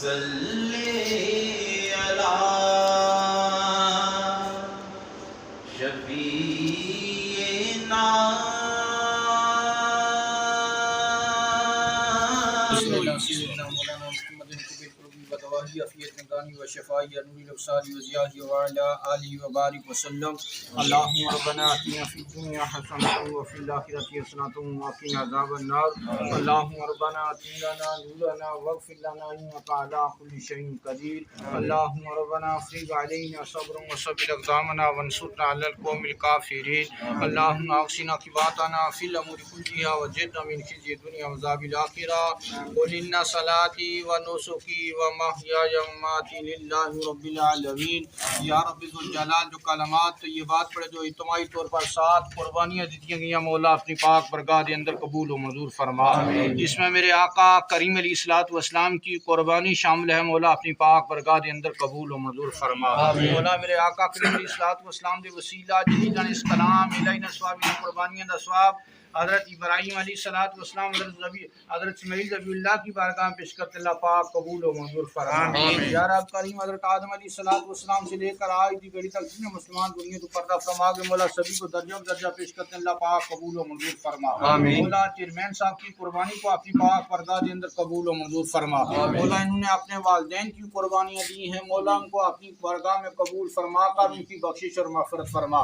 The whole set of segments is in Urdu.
صلی علی شفیعنا سیدنا مولانا محمد بتواہی عفیت نگانی و شفائی نور الابصار و ضیاء وعلی آلہ وبارک وسلم. اللہم ربنا آتنا فی الدنیا حسنۃ وفی الآخرۃ حسنۃ وقنا عذاب النار. اللہم ربنا آتنا لنا نورنا واغفر لنا انک علی کل شیء قدیر. اللہم ربنا افرغ علینا صبرا وثبت اقدامنا وانصرنا علی القوم الکافرین. اللہم اغثنا عاقبتنا فی الامور کلها وجرنا من خزي الدنیا وعذاب الآخرہ. قل ان صلاتي ونسكي ومحياي ومماتي لله رب العالمین. یا رب ذوالجلال جو کلمات طیبات پڑھے جو اجتماعی طور پر 7 قربانیاں دی گئی مولا اپنی پاک برگاہ کے اندر قبول و منظور فرما. اس میں میرے آقا کریم علیہ الصلوۃ والسلام کی قربانی شامل ہے مولا اپنی پاک برگاہ کے اندر قبول و منظور فرما. مولا میرے آقا کریم علیہ الصلوۃ والسلام دے وسیلہ جلیلان اس کلام الہی ثواب قربانیاں دا ثواب حضرت ابراہیم علیہ الصلوۃ والسلام حضرت اسماعیل ذبیح اللہ کی بارگاہ میں پیش کرتے اللہ پاک قبول و منظور فرما. یا رب کریم حضرت آدم علیہ الصلوۃ والسلام سے لے کر آج دی گھڑی تک جتنے مسلمان دنیا تو پردہ فرما کے مولا سبھی کو درجہ درجہ پیش کرتے اللہ پاک قبول و منظور فرما. مولا چیئرمین صاحب کی قربانی کو اپنی پاک بارگاہ کے اندر قبول و منظور فرما. مولا انہوں نے اپنے والدین کی قربانیاں دی ہیں مولا ان کو اپنی بارگاہ میں قبول فرما کر ان کی بخشش اور مغفرت فرما.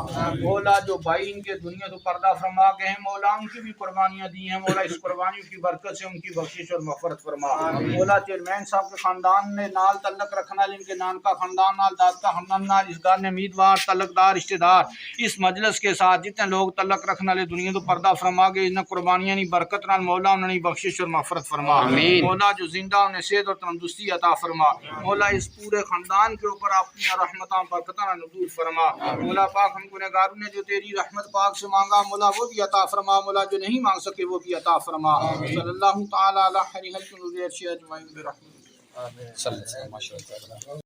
مولا جو بھائی ان کے دنیا تو پردہ فرما گئے ہیں مولا ان کی بھی قربانیاں دی ہیں مولا اس قربانیوں کی برکت سے ان کی بخشش اور مغفرت فرما. مولا چیئرمین صاحب کے خاندان نے نال تعلق رکھنا جن کے نان کا خاندان نال داد کا خاندان نال اس گھر نے امیدوار تعلق دار رشتہ دار اس مجلس کے ساتھ جتنے لوگ تعلق رکھنے والے دنیا تو پردہ فرما گئے ان قربانیاں نہیں برکت نال مولا انہوں نے بخشش اور مغفرت فرما. مولا جو زندہ انہیں صحت اور تندرستی عطا فرما. مولا اس پورے خاندان کے اوپر اپنی رحمتاں برکتاں نزول فرما. مولا پاک ہم گنہگاروں نے جو تیری رحمت پاک سے مانگا مولا وہ بھی عطا فرما. مولا جو نہیں مانگ سکے وہ بھی عطا فرما. صلی اللہ تعالی علی خیر خلق اجمعین برحمتہ.